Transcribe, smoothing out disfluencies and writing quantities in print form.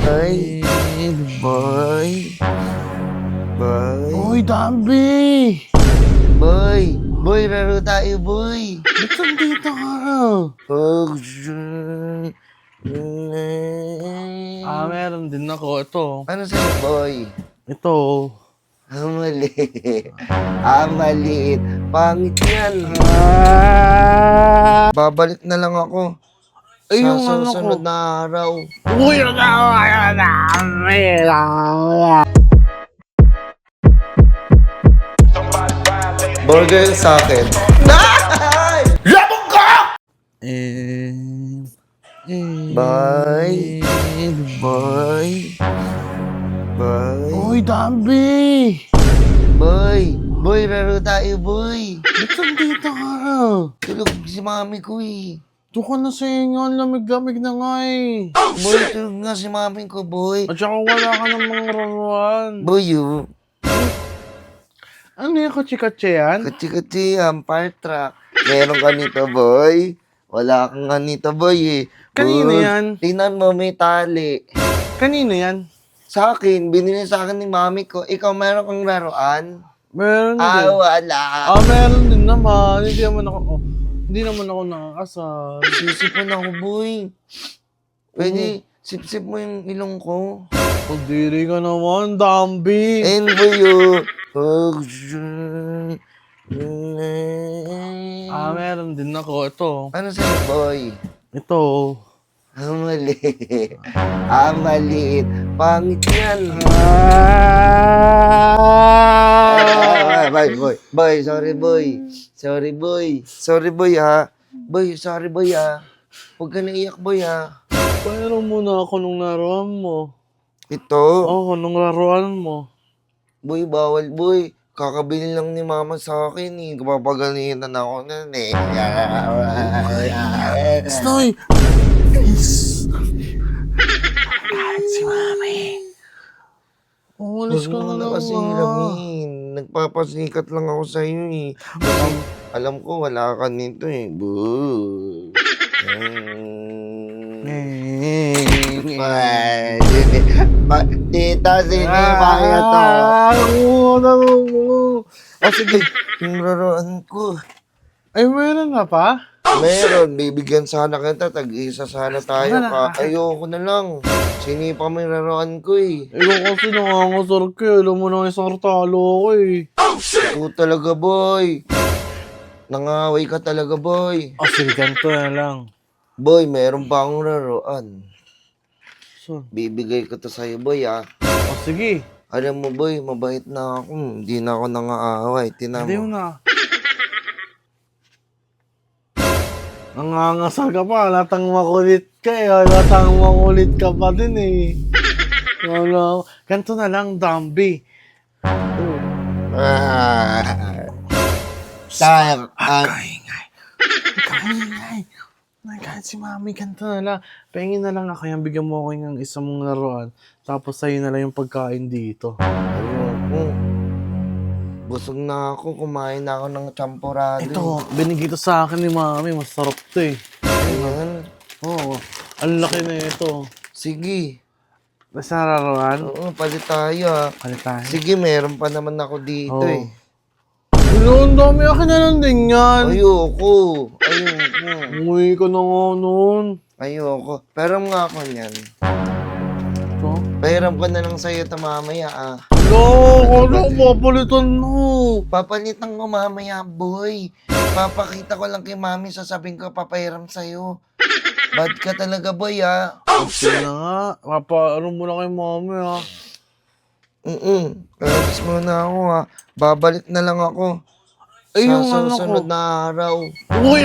Ay, boy. Boy. Uy, Dambi! Boy. Boy, laro tayo, boy. Ba't nandito ka? Meron din ako. Ito. Ano sa'yo, boy? Ito. Maliit. Maliit. Pangit yan. Babalik na lang ako. Ay, Sa yung ano ko. susunod na araw. Uy, Burger sa akin. labog ka! Bye. Boy. Boy. Uy, Dambi! Boy. Boy, laro tayo, boy. Ba't nandito ka? Tulog si mami ko eh. Ito ka na sa inyo. Ang lamig-lamig na nga eh. Boy, tulog nga si mami ko, boy. At saka wala ka namang raruan. Boy, you. Ano yung kutsi-kutsi yan? Kutsi-kutsi, fire truck. Meron ka nito, boy. Wala kang ganito, boy eh. Kanino Boy, yan? Tingnan mo, may tali. Kanino yan? Sa akin, binili sa akin ni mami ko. Ikaw, meron kang laruan? Meron din. Wala. Meron din naman. Hindi naman ako nakakasal. Sisipon ako, boy. Pwede, sip-sip mo yung ilong ko. Pagdiri ka naman, Dambi. And boy, you. Meron din ako. Ito. Ano sa'yo, boy? Ito. Maliit. Maliit. Pangit yan. Boy. Boy, sorry, boy. Sorry, boy. Sorry, boy, ha. Boy, sorry, boy, ha. Huwag ka naiyak, boy, ha. Paano muna ako nung laruan mo? Ito. Nung laruan mo. Boy, bawal, boy. Kakabili lang ni mama sa akin, eh. Kapapagalitan ako nun, eh. Snoy! Si Mami. Umalis ka na lang, Kasi lamin. Nagpapasikat lang ako sa iyo, eh. Kasi alam ko wala ka nito, eh. Boo. Tita, sino yung kaya to? Sige. Yung laruan ko. Ay, meron na pa? Meron, bibigyan sana kita, tag-isa sana tayo. Ayoko na lang. Sinipa mo yung laruan ko, eh. Ikaw kasi nangangasar ka. Alam mo na isang talo ko eh. Ito talaga, boy. Nangaway ka talaga, boy. Sige, ganito na lang. Boy, meron pa akong laruan. So, Bibigay ko to sa'yo, boy, ah. sige. Alam mo, boy, mabait na ako. Hindi na ako nangaaway. Tinan Hindi mo mo. na. Nangangasar ka pa. Latang makulit ka eh. Latang makulit ka pa din eh. Wala. Ganito na lang, Dambi. Kaingay. Kahit si Mami, ganito na lang. Pengin na lang ako yung bigyan mo ako ng isang mong laruan. Tapos sa'yo na lang yung pagkain dito. Ayoko. Busog na ako. Kumain na ako ng champurado. Ito, binigay to sa akin ni Mami. Masarap to eh. Ayan. Oo. Ang laki na ito. Sige. Basta nararuan. Oo, palit tayo, ah. Palit tayo. Sige, meron pa naman ako dito, Oo. eh. Ano, ang dami akin na lang din yan. Ayoko. Umuwi ka na nga nun. Ayoko. Pero nga ako niyan. Ito? Pahiram ko na lang sa'yo ito mamaya, ah. Ano, mapalitan mo. Papalitan ko mamaya, boy. Papakita ko lang kay mami, sasabihin ko papahiram sa'yo. Bad ka talaga, boy, ah. Sige na nga. Papaano mo na kay Mami ha. Labas muna ako, ha. Babalik na lang ako. Ay, Sa yung ano ko. susunod na araw. Uy,